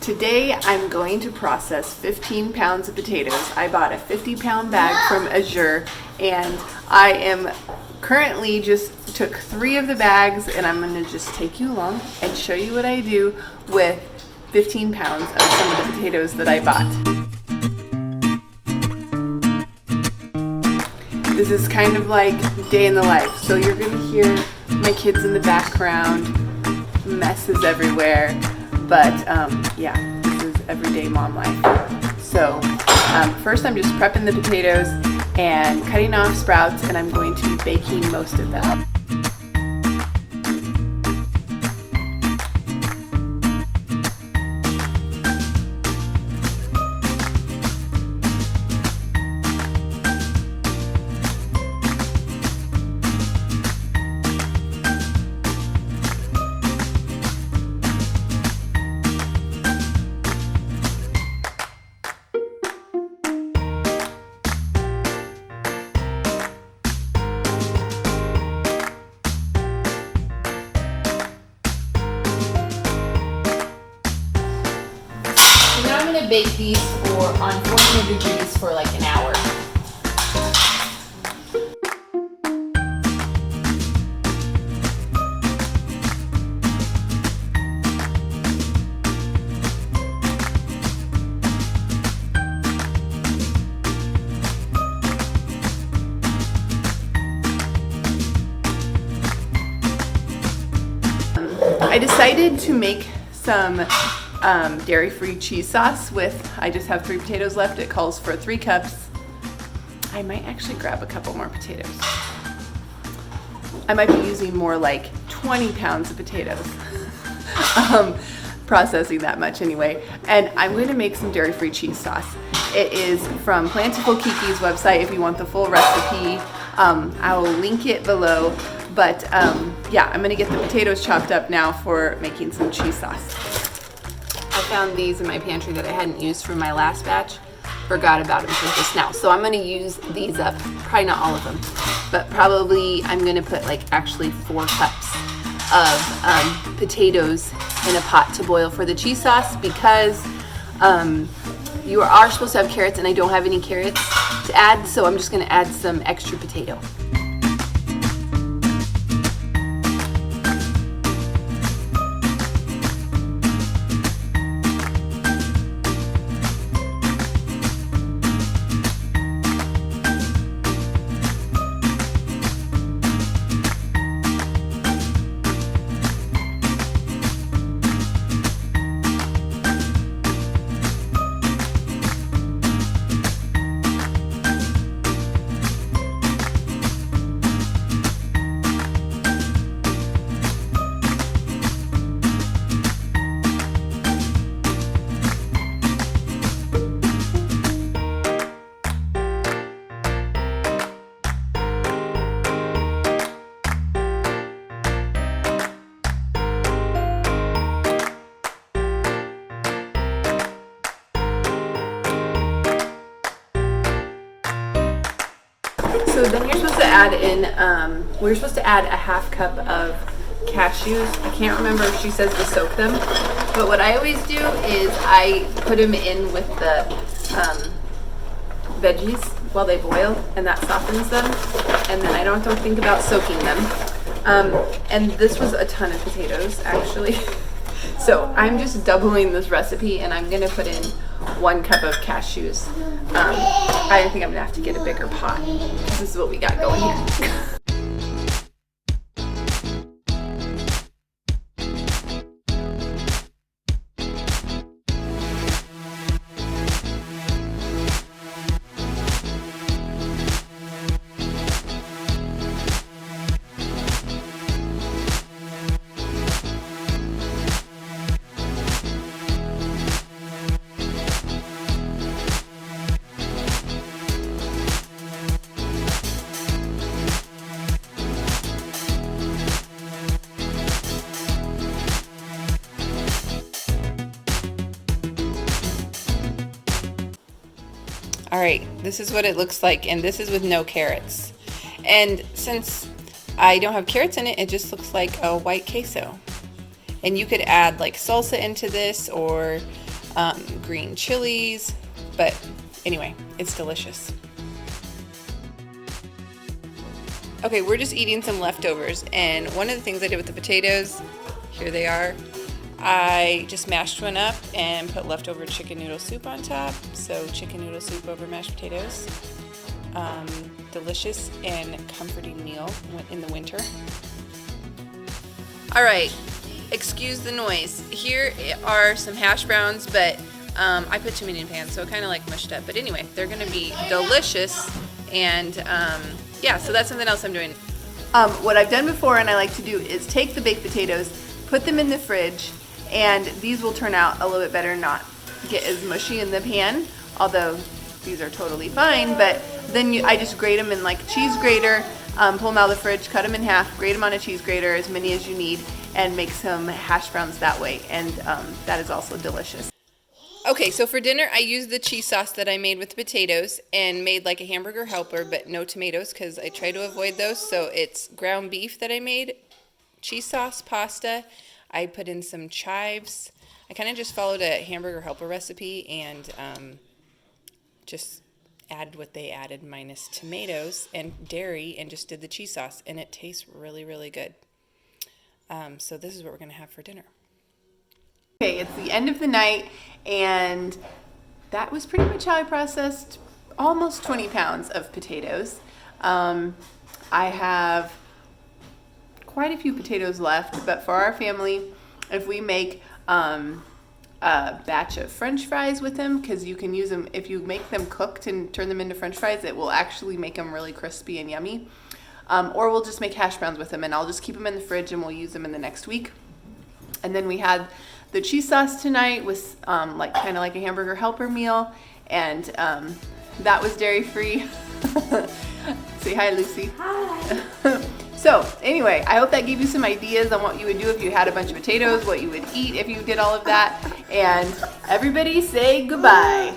Today I'm going to process 15 pounds of potatoes. I bought a 50-pound bag from Azure, and I am currently just took 3 of the bags, and I'm going to just take you along and show you what I do with 15 pounds of some of the potatoes that I bought. This is kind of like day in the life. So you're going to hear my kids in the background, messes everywhere. But yeah, this is everyday mom life. So first I'm just prepping the potatoes and cutting off sprouts, and I'm going to be baking most of them. I'm going to bake these on 400 degrees for like an hour. I decided to make some dairy-free cheese sauce with, I just have 3 potatoes left. It calls for 3 cups. I might actually grab a couple more potatoes. I might be using more like 20 pounds of potatoes. Processing that much anyway. And I'm going to make some dairy-free cheese sauce. It is from Plentiful Kiki's website if you want the full recipe. I will link it below. But yeah, I'm going to get the potatoes chopped up now for making some cheese sauce. I found these in my pantry that I hadn't used for my last batch. Forgot about them until just now. So I'm going to use these up. Probably not all of them, but probably I'm going to put like actually 4 cups of potatoes in a pot to boil for the cheese sauce, because you are supposed to have carrots and I don't have any carrots to add. So I'm just going to add some extra potato. So then you're supposed to add in, we're supposed to add a 1/2 cup of cashews. I can't remember if she says to soak them, but what I always do is I put them in with the veggies while they boil, and that softens them, and then I don't have to think about soaking them. And this was a ton of potatoes, actually. So I'm just doubling this recipe, and I'm gonna put in 1 cup of cashews. I think I'm gonna have to get a bigger pot. This is what we got going here. All right, this is what it looks like, and this is with no carrots. And since I don't have carrots in it, it just looks like a white queso. And you could add like salsa into this, or green chilies, but anyway, it's delicious. Okay, we're just eating some leftovers, and one of the things I did with the potatoes, here they are, I just mashed one up and put leftover chicken noodle soup on top. So chicken noodle soup over mashed potatoes. Delicious and comforting meal in the winter. All right, excuse the noise. Here are some hash browns, but I put too many in pan, so it kind of like mushed up. But anyway, they're gonna be delicious, and yeah, so that's something else I'm doing. What I've done before and I like to do is take the baked potatoes, put them in the fridge, and these will turn out a little bit better, not get as mushy in the pan, although these are totally fine. But then I just grate them in like a cheese grater, pull them out of the fridge, cut them in half, grate them on a cheese grater, as many as you need, and make some hash browns that way, and that is also delicious. Okay, so for dinner, I used the cheese sauce that I made with the potatoes and made like a hamburger helper, but no tomatoes because I try to avoid those. So it's ground beef that I made, cheese sauce, pasta. I put in some chives. I kind of just followed a hamburger helper recipe and just added what they added minus tomatoes and dairy and just did the cheese sauce, and it tastes really, really good. So this is what we're going to have for dinner. Okay, it's the end of the night, and that was pretty much how I processed almost 20 pounds of potatoes. I have quite a few potatoes left, but for our family, if we make a batch of French fries with them, because you can use them, if you make them cooked and turn them into French fries, it will actually make them really crispy and yummy. Or we'll just make hash browns with them, and I'll just keep them in the fridge and we'll use them in the next week. And then we had the cheese sauce tonight was like kind of like a hamburger helper meal, and that was dairy free. Say hi, Lucy. Hi. So anyway, I hope that gave you some ideas on what you would do if you had a bunch of potatoes, what you would eat if you did all of that, and everybody say goodbye.